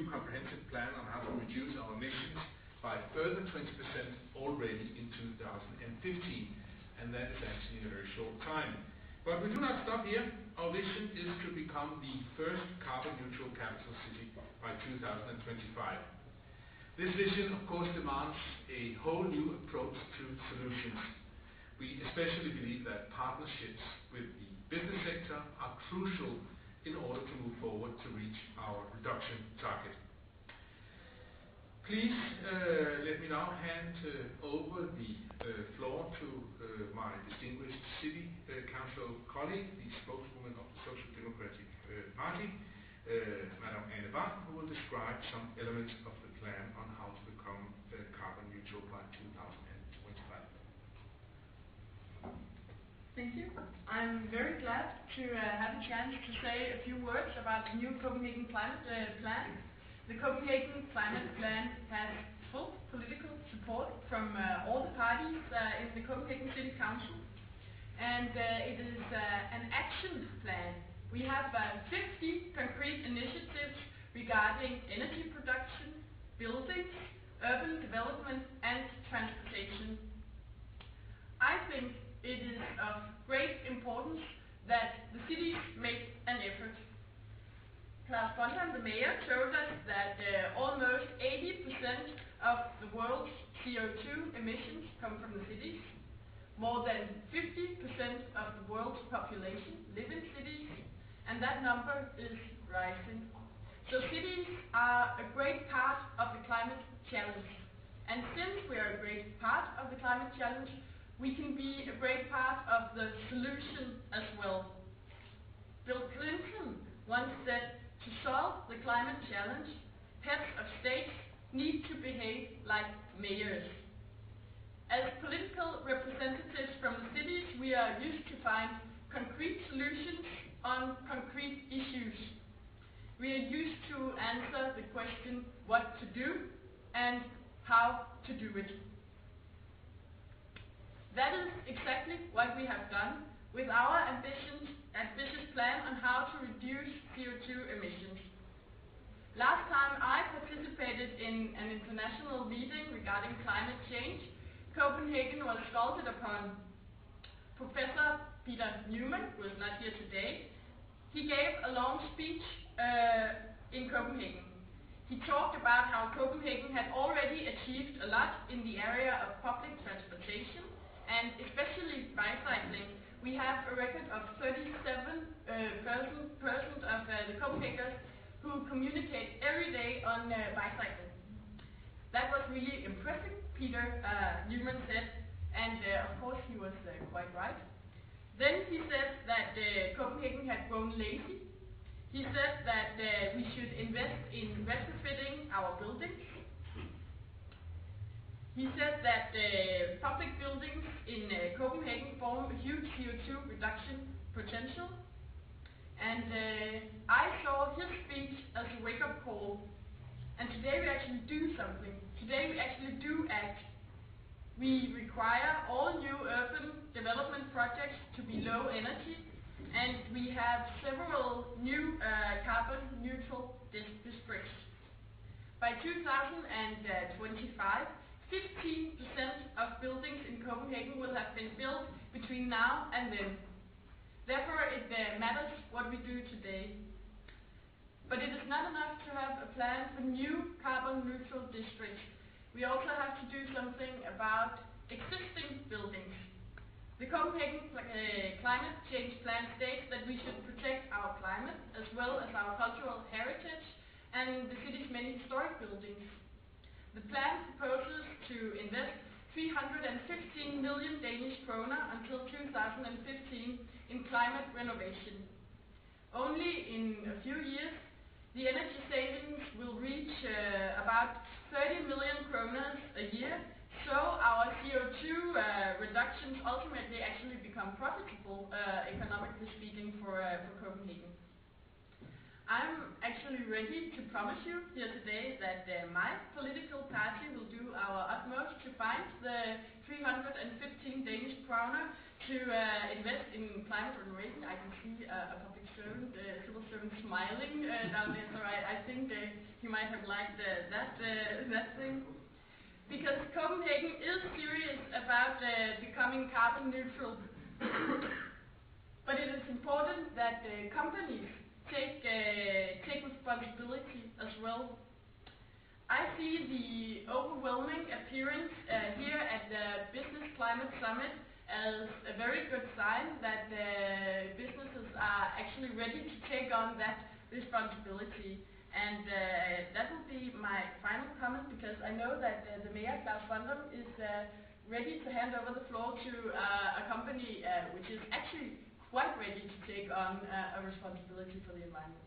new comprehensive plan on how to reduce our emissions by a further 20% already in 2015, and that is actually in a very short time. But we do not stop here. Our vision is to become the first carbon-neutral capital city by 2025. This vision, of course, demands a whole new approach to solutions. We especially believe that partnerships with the business sector are crucial in order to move forward to reach our reduction target. Please let me now hand over the floor to my distinguished City Council colleague, the spokeswoman of the Social Democratic Party, Madam Anne Bach, who will describe some elements of the plan on how to become carbon neutral by 2025. Thank you. I'm very glad to have a chance to say a few words about the new Copenhagen Climate Plan. The Copenhagen Climate Plan has full political support from all the parties in the Copenhagen City Council, and it is an action plan. We have 50 concrete initiatives regarding energy production, buildings, urban development, and transportation. I think it is of great importance that the cities make an effort. Klaus Bondam, the mayor, told us that almost 80% of the world's CO2 emissions come from the cities. More than 50% of the world's population live in cities, and that number is rising. So cities are a great part of the climate challenge. And since we are a great part of the climate challenge, we can be a great part of the solution as well. Bill Clinton once said, to solve the climate challenge, heads of states need to behave like mayors. As political representatives from the cities, we are used to find concrete solutions on concrete issues. We are used to answer the question what to do and how to do it. That is exactly what we have done with our ambitious plan on how to reduce CO2 emissions. Last time I participated in an international meeting regarding climate change, Copenhagen was called upon. Professor Peter Newman, who is not here today, he gave a long speech in Copenhagen. He talked about how Copenhagen had already achieved a lot in the area of public transportation, and especially bicycling. We have a record of 37% of the Copenhageners who communicate every day on bicycling. That was really impressive, Peter Newman said, and of course he was quite right. Then he said that Copenhagen had grown lazy. He said that we should invest in retrofitting our buildings. He said that public buildings in Copenhagen form a huge CO2 reduction potential. And I saw his speech as a wake-up call. And today we actually do something. Today we actually do act. We require all new urban development projects to be low energy, and we have several new carbon neutral districts. By 2025, 15% of buildings in Copenhagen will have been built between now and then. Therefore, it matters what we do today. But it is not enough to have a plan for new carbon neutral districts. We also have to do something about existing buildings. The Copenhagen Climate Change Plan states that we should protect our climate as well as our cultural heritage and the city's many historic buildings. The plan proposes to invest 315 million Danish kroner until 2015 in climate renovation. Only in a few years, the energy savings will reach about 30 million kroner a year, so our CO2 reductions ultimately actually become profitable, economically speaking, for Copenhagen. I'm actually ready to promise you here today that my political party will do our utmost to find the 315 Danish kroner to invest in climate renovation. I can see a public servant, civil servant smiling down there, so I think he might have liked that thing. Because Copenhagen is serious about becoming carbon neutral. But it is important that companies take responsibility as well. I see the overwhelming appearance here at the Business Climate Summit as a very good sign that businesses are actually ready to take on that responsibility. And that will be my final comment, because I know that the Mayor, Klaus Bondam, is ready to hand over the floor to a company which is actually quite ready to take on a responsibility for the environment.